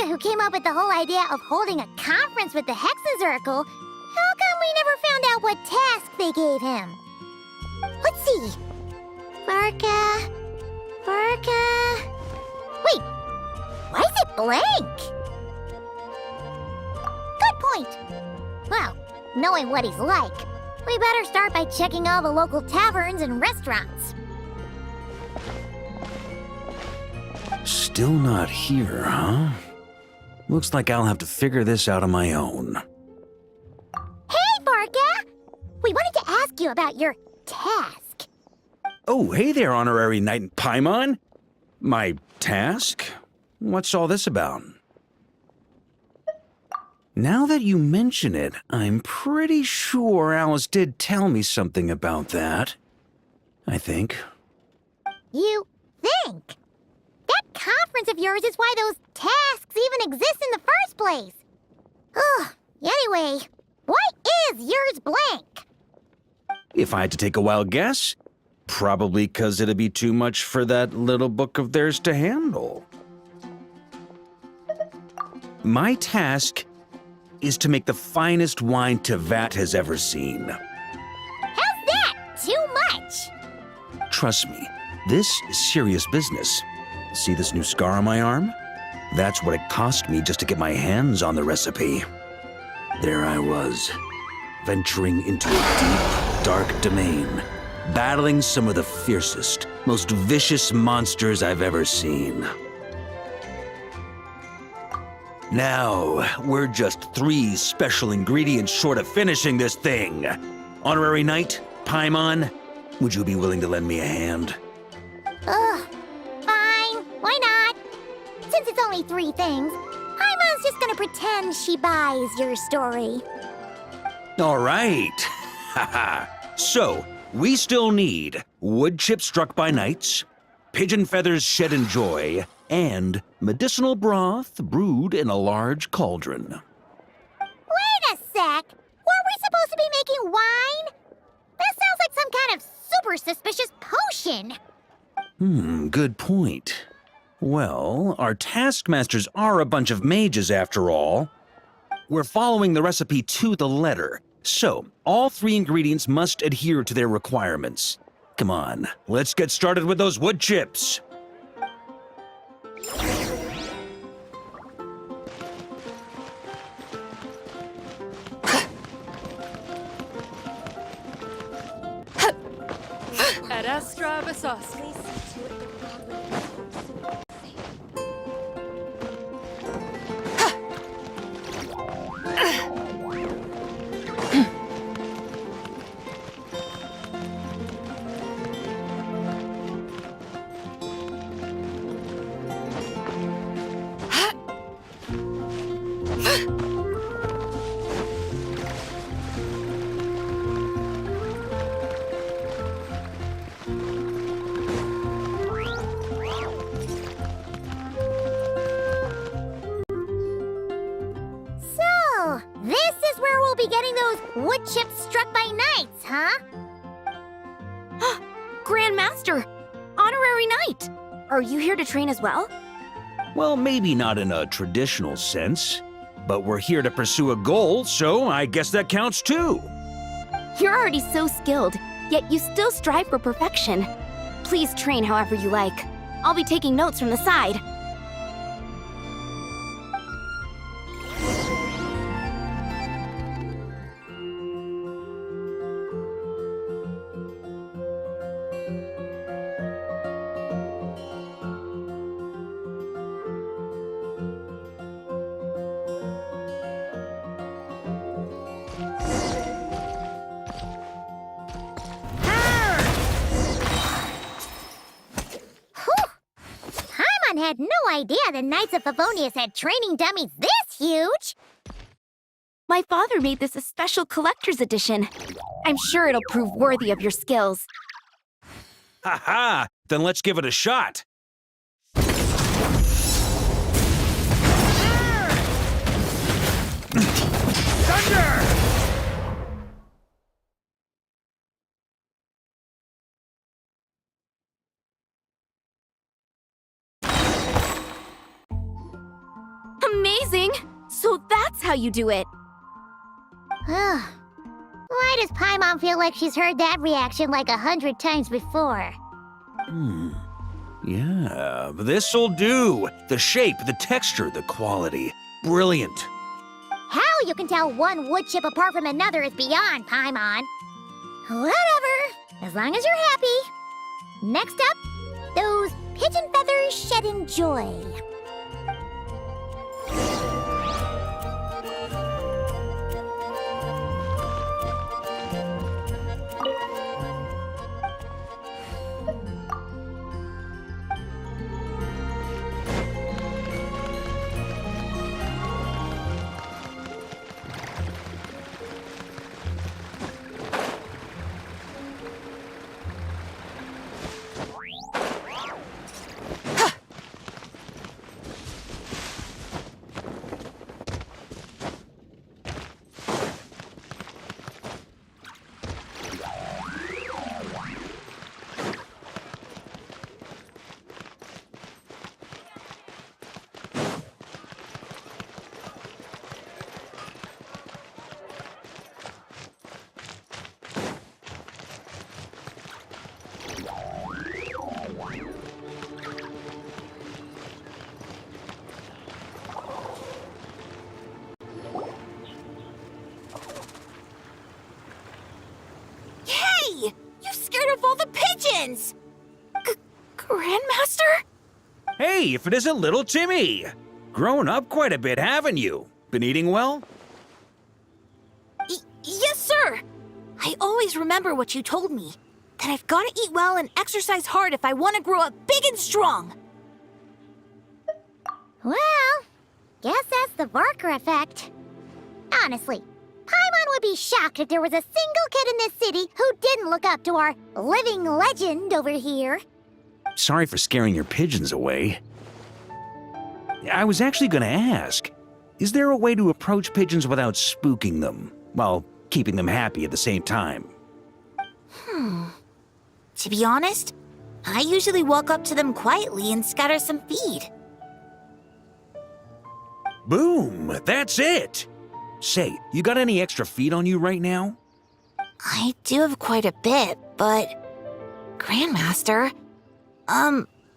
Varka who came up with the whole idea of holding a conference with the Hexerei. How come we never found out what task they gave him? Let's see. Varka... Wait, why is it blank? Good point. Well, knowing what he's like, we better start by checking all the local taverns and restaurants. Still not here, huh? Looks like I'll have to figure this out on my own. Hey, Varka! We wanted to ask you about your task. Oh, hey there, Honorary Knight in Paimon. My task? What's all this about? Now that you mention it, I'm pretty sure Alice did tell me something about that. I think. You think? That conference of yours is why those tasks even exist in the first place. Ugh, anyway, why is yours blank? If I had to take a wild guess, probably because it'd be too much for that little book of theirs to handle. My task is to make the finest wine Tevat has ever seen. How's that too much? Trust me, this is serious business. See this new scar on my arm? That's what it cost me just to get my hands on the recipe. There I was, venturing into a deep, dark domain, battling some of the fiercest, most vicious monsters I've ever seen. Now, we're just 3 special ingredients short of finishing this thing. Honorary Knight, Paimon, would you be willing to lend me a hand? Ugh, fine, why not? Since it's only 3 things, Paimon's just gonna pretend she buys your story. All right. Haha. So, we still need wood chips struck by knights, pigeon feathers shed in joy, and medicinal broth brewed in a large cauldron. Wait a sec! Were we supposed to be making wine? That sounds like some kind of super suspicious potion. Good point. Well, our taskmasters are a bunch of mages after all. We're following the recipe to the letter, so all 3 ingredients must adhere to their requirements. Come on, let's get started with those wood chips. Ad astra Vasas. So, this is where we'll be getting those wood chips struck by knights, huh? Grand Master! Honorary Knight! Are you here to train as well? Well, maybe not in a traditional sense, but we're here to pursue a goal, so I guess that counts too. You're already so skilled, yet you still strive for perfection. Please train however you like. I'll be taking notes from the side. Had no idea the Knights of Favonius had training dummies this huge! My father made this a special collector's edition. I'm sure it'll prove worthy of your skills. Ha-ha! Then let's give it a shot. Thunder! Amazing! So that's how you do it. Why does Paimon feel like she's heard that reaction like 100 times before? Yeah, this'll do. The shape, the texture, the quality. Brilliant. How you can tell one wood chip apart from another is beyond Paimon. Whatever, as long as you're happy. Next up, those pigeon feathers shedding joy. You scared off all the pigeons! Grandmaster? Hey, if it isn't little Timmy! Grown up quite a bit, haven't you? Been eating well? Yes, sir! I always remember what you told me. That I've gotta eat well and exercise hard if I want to grow up big and strong. Well, guess that's the Varka effect. Honestly, Paimon would be shocked if there was a single kid in this city who didn't look up to our living legend over here. Sorry for scaring your pigeons away. I was actually gonna ask, is there a way to approach pigeons without spooking them, while keeping them happy at the same time? To be honest, I usually walk up to them quietly and scatter some feed. Boom! That's it! Say, you got any extra feed on you right now? I do have quite a bit, but... Grandmaster,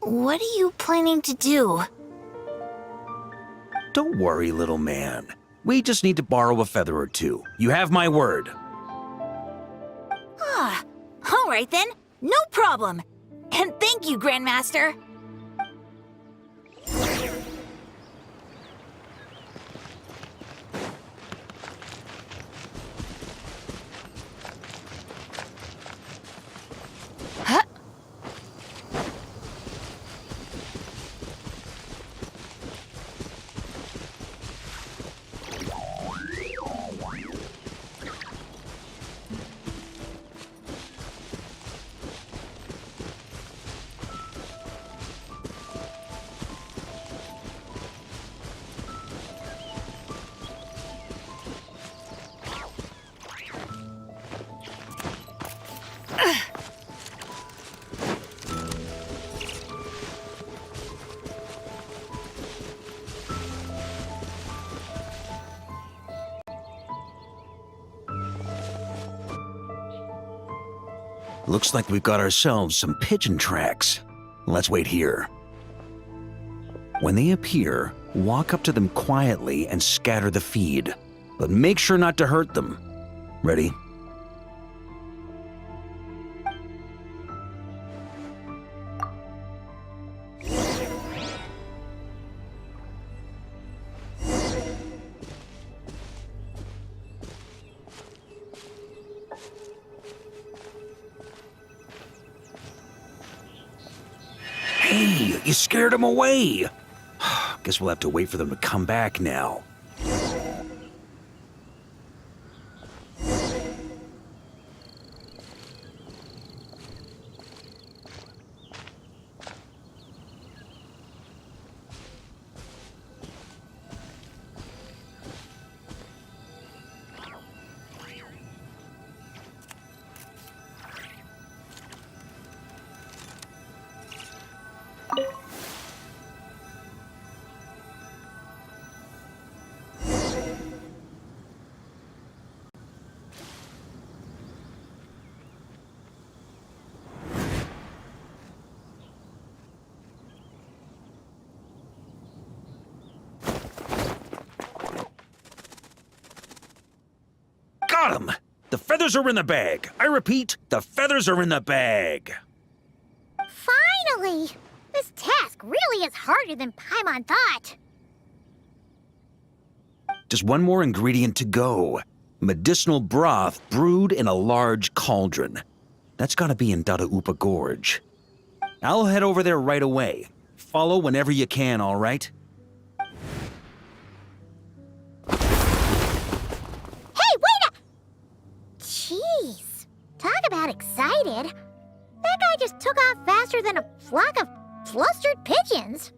what are you planning to do? Don't worry, little man. We just need to borrow a feather or two. You have my word. All right then, no problem. And thank you, Grandmaster. Looks like we've got ourselves some pigeon tracks. Let's wait here. When they appear, walk up to them quietly and scatter the feed. But make sure not to hurt them. Ready? Hey, you scared them away. Guess we'll have to wait for them to come back now. Got him! The feathers are in the bag. I repeat, the feathers are in the bag. Finally! This task really is harder than Paimon thought. Just one more ingredient to go. Medicinal broth brewed in a large cauldron. That's gotta be in Dadaupa Gorge. I'll head over there right away. Follow whenever you can, all right? Hey, wait a... Jeez. Talk about excited. That guy just took off faster than a flock of flustered pigeons.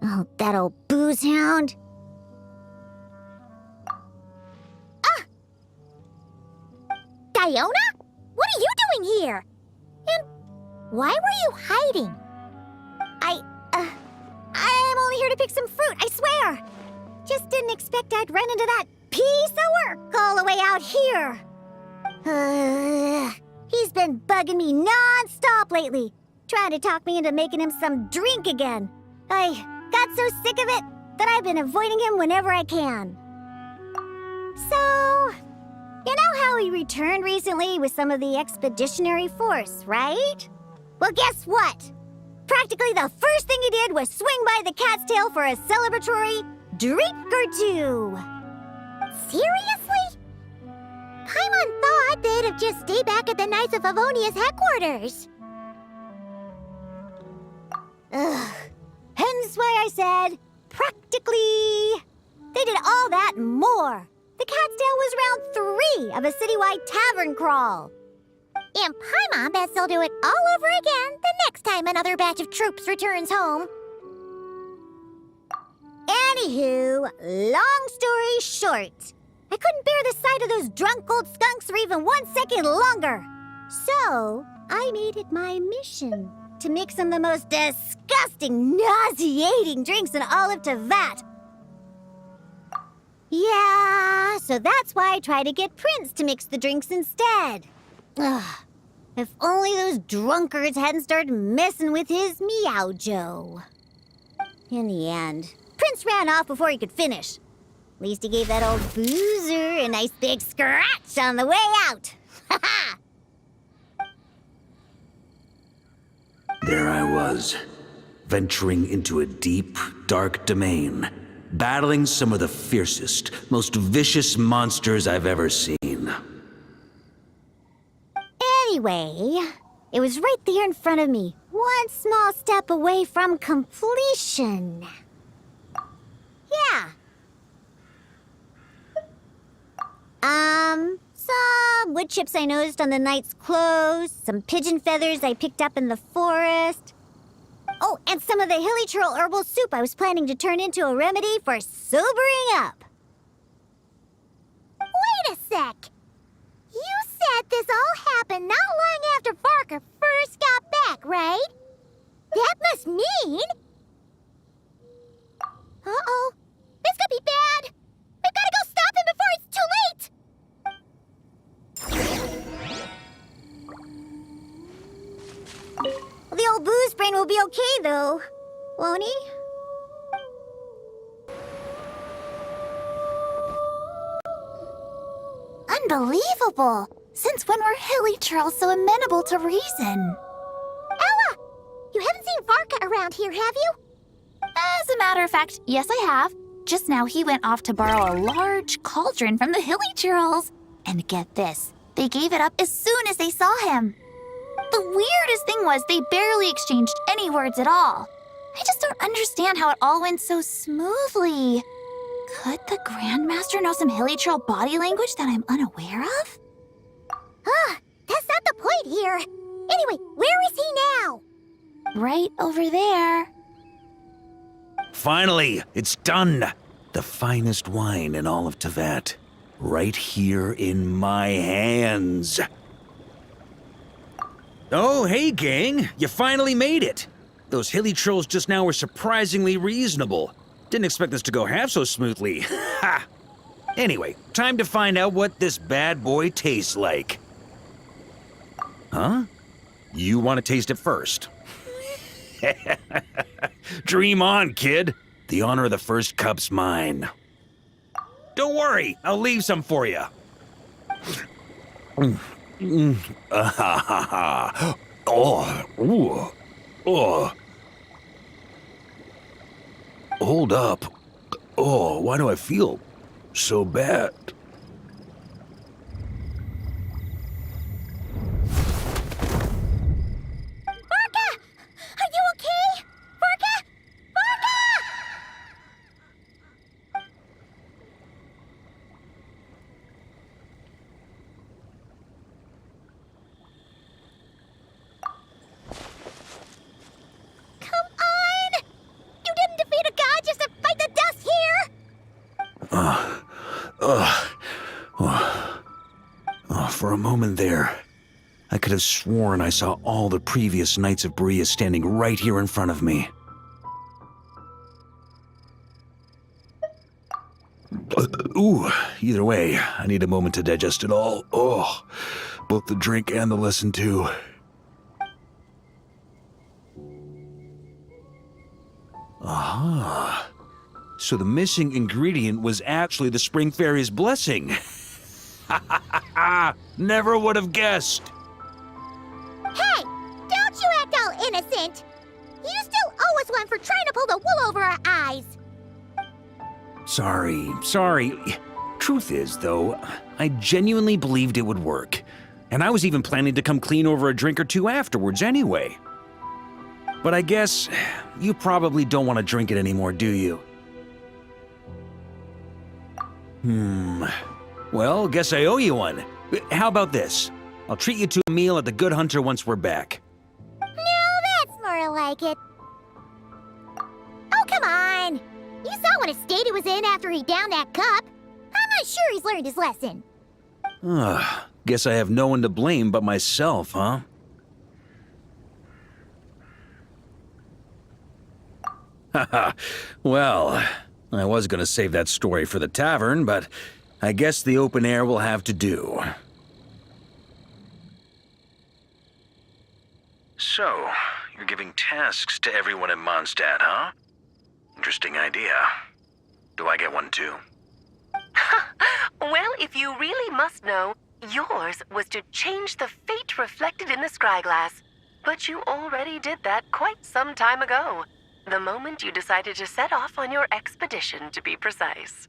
Oh, that old booze hound. Diona? What are you doing here? And why were you hiding? I'm only here to pick some fruit, I swear. Just didn't expect I'd run into that piece of work all the way out here. He's been bugging me non-stop lately, trying to talk me into making him some drink again. I got so sick of it that I've been avoiding him whenever I can. So, you know how he returned recently with some of the expeditionary force, right? Well, guess what? Practically the first thing he did was swing by the cat's tail for a celebratory drink or two. Seriously? Paimon thought they'd have just stayed back at the Knights of Favonia's headquarters. Ugh. Hence why I said, practically. They did all that and more. The cat's tail was round 3 of a citywide tavern crawl. And Paimon bets they'll do it all over again the next time another batch of troops returns home. Anywho, long story short, I couldn't bear the sight of those drunk old skunks for even 1 second longer. So, I made it my mission to mix some of the most disgusting, nauseating drinks in all of Tevat. Yeah, so that's why I tried to get Prince to mix the drinks instead. Ugh, if only those drunkards hadn't started messing with his Meow-Jo. In the end, Prince ran off before he could finish. At least he gave that old boozer a nice big scratch on the way out. Ha ha! There I was, venturing into a deep, dark domain, battling some of the fiercest, most vicious monsters I've ever seen. Anyway, it was right there in front of me, one small step away from completion. Yeah. Some wood chips I noticed on the knight's clothes, some pigeon feathers I picked up in the forest. Oh, and some of the hilly churl herbal soup I was planning to turn into a remedy for sobering up. Wait a sec. You said this all happened not long after Varka first got back, right? That must mean... Uh-oh. This could be bad. We've got to go stop him before it's too late. The old booze brain will be okay, though. Won't he? Unbelievable! Since when were hilly churls so amenable to reason? Ella! You haven't seen Varka around here, have you? As a matter of fact, yes I have. Just now he went off to borrow a large cauldron from the hilly churls. And get this, they gave it up as soon as they saw him. The weirdest thing was they barely exchanged any words at all. I just don't understand how it all went so smoothly. Could the Grandmaster know some hilly churl body language that I'm unaware of? That's not the point here. Anyway, where is he now? Right over there. Finally, it's done. The finest wine in all of Tevat. Right here in my hands. Oh, hey, gang. You finally made it. Those hilly trolls just now were surprisingly reasonable. Didn't expect this to go half so smoothly. Ha! Anyway, time to find out what this bad boy tastes like. Huh? You want to taste it first? Dream on, kid. The honor of the first cup's mine. Don't worry, I'll leave some for you. Oh, ooh, oh. Hold up. Oh, why do I feel so bad? Varka! Are you okay? Varka! Varka! Come on! You didn't defeat a god just to fight the dust here! For a moment there, I could have sworn I saw all the previous Knights of Bria standing right here in front of me. Ooh, either way, I need a moment to digest it all. Oh, both the drink and the lesson too. Aha. So the missing ingredient was actually the Spring Fairy's blessing. Never would have guessed. Hey! Don't you act all innocent! You still owe us one for trying to pull the wool over our eyes! Sorry. Truth is, though, I genuinely believed it would work. And I was even planning to come clean over a drink or two afterwards anyway. But I guess you probably don't want to drink it anymore, do you? Well, guess I owe you one. How about this? I'll treat you to a meal at the Good Hunter once we're back. No, that's more like it. Oh, come on! You saw what a state he was in after he downed that cup. I'm not sure he's learned his lesson. Guess I have no one to blame but myself, huh? Haha, well, I was gonna save that story for the tavern, but I guess the open air will have to do. So, you're giving tasks to everyone in Mondstadt, huh? Interesting idea. Do I get one too? Well, if you really must know, yours was to change the fate reflected in the scryglass. But you already did that quite some time ago. The moment you decided to set off on your expedition, to be precise.